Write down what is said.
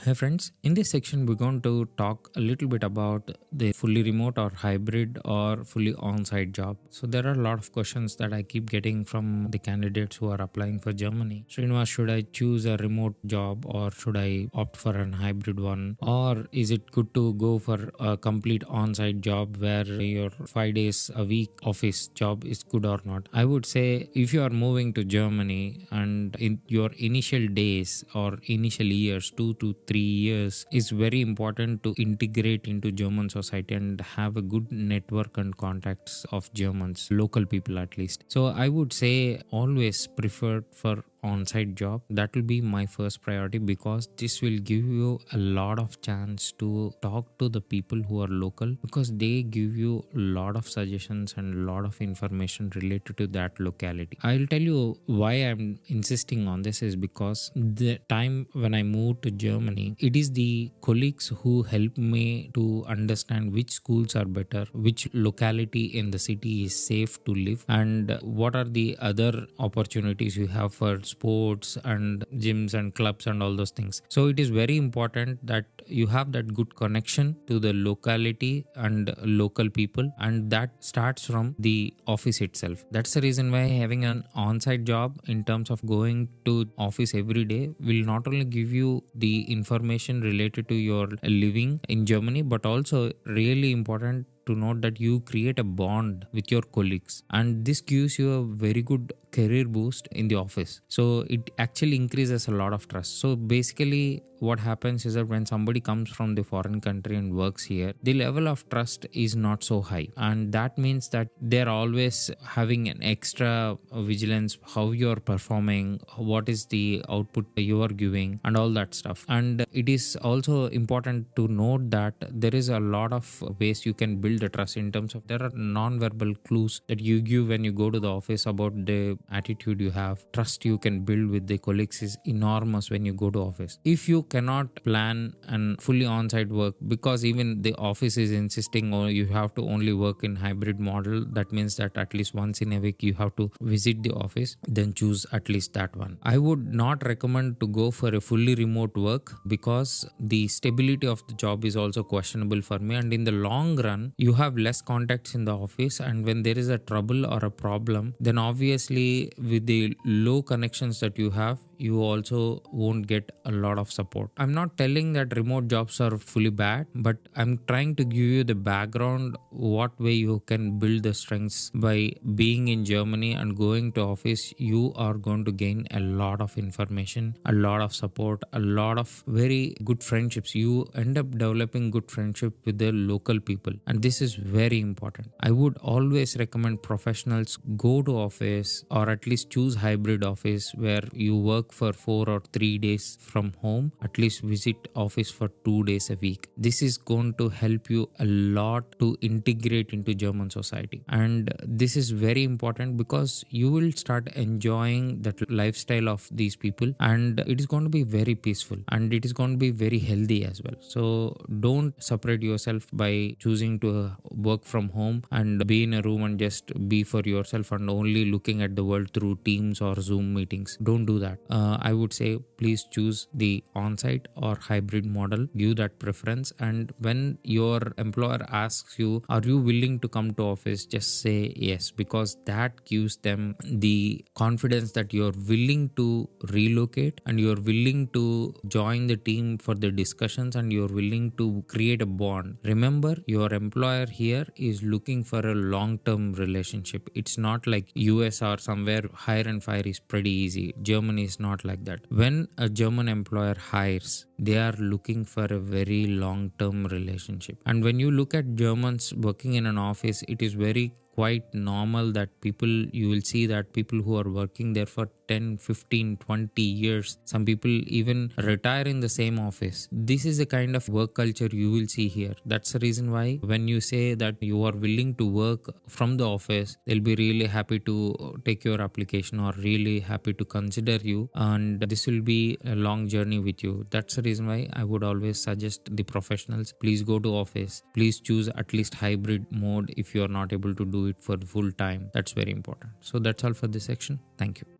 Hey friends, in this section we're going to talk a little bit about the fully remote or hybrid or fully on-site job. So there are a lot of questions that I keep getting from the candidates who are applying for Germany. Srinivas, should I choose a remote job or should I opt for an hybrid one? Or is it good to go for a complete on-site job where your 5 days a week office job is good or not? I would say if you are moving to Germany and in your initial days or initial years, 2 to 3 years, is very important to integrate into German society and have a good network and contacts of Germans, local people at least. So I would say always preferred for on-site job. That will be my first priority because this will give you a lot of chance to talk to the people who are local, because they give you a lot of suggestions and a lot of information related to that locality. I'll tell you why I'm insisting on this is because the time when I moved to Germany, it is the colleagues who helped me to understand which schools are better, which locality in the city is safe to live, and what are the other opportunities you have for sports and gyms and clubs and all those things. So it is very important that you have that good connection to the locality and local people, and that starts from the office itself. That's the reason why having an on-site job in terms of going to office every day will not only give you the information related to your living in Germany, but also really important to note that you create a bond with your colleagues, and this gives you a very good career boost in the office. So it actually increases a lot of trust. So basically what happens is that when somebody comes from the foreign country and works here, the level of trust is not so high, and that means that they're always having an extra vigilance how you're performing, what is the output you are giving, and all that stuff. And it is also important to note that there is a lot of ways you can build a trust in terms of there are non-verbal clues that you give when you go to the office about the attitude you have. Trust you can build with the colleagues is enormous when you go to office. If you cannot plan and fully on-site work, because even the office is insisting or you have to only work in hybrid model, that means that at least once in a week you have to visit the office, then choose at least that one. I would not recommend to go for a fully remote work because the stability of the job is also questionable for me, and in the long run you have less contacts in the office, and when there is a trouble or a problem, then obviously with the low connections that you have, you also won't get a lot of support. I'm not telling that remote jobs are fully bad, but I'm trying to give you the background what way you can build the strengths. By being in Germany and going to office, you are going to gain a lot of information, a lot of support, a lot of very good friendships. You end up developing good friendship with the local people, and this is very important. I would always recommend professionals go to office or at least choose hybrid office where you work for 4 or 3 days from home, at least visit office for 2 days a week. This is going to help you a lot to integrate into German society, and this is very important because you will start enjoying that lifestyle of these people, and it is going to be very peaceful and it is going to be very healthy as well. So don't separate yourself by choosing to work from home and be in a room and just be for yourself and only looking at the world through Teams or Zoom meetings. Don't do that. I would say please choose the on-site or hybrid model. Give that preference, and when your employer asks you, are you willing to come to office, just say yes, because that gives them the confidence that you're willing to relocate and you're willing to join the team for the discussions and you're willing to create a bond. Remember, your employer here is looking for a long-term relationship. It's not like US or somewhere hire and fire is pretty easy. Germany is not like that. When a German employer hires, they are looking for a very long-term relationship. And when you look at Germans working in an office, it is very quite normal that you will see that people who are working there for 10, 15, 20 years, some people even retire in the same office. This is the kind of work culture you will see here. That's the reason why when you say that you are willing to work from the office, they'll be really happy to take your application or really happy to consider you, and this will be a long journey with you. That's the reason why I would always suggest the professionals, please go to office. Please choose at least hybrid mode if you are not able to do it for full time. That's very important. So that's all for this section. Thank you.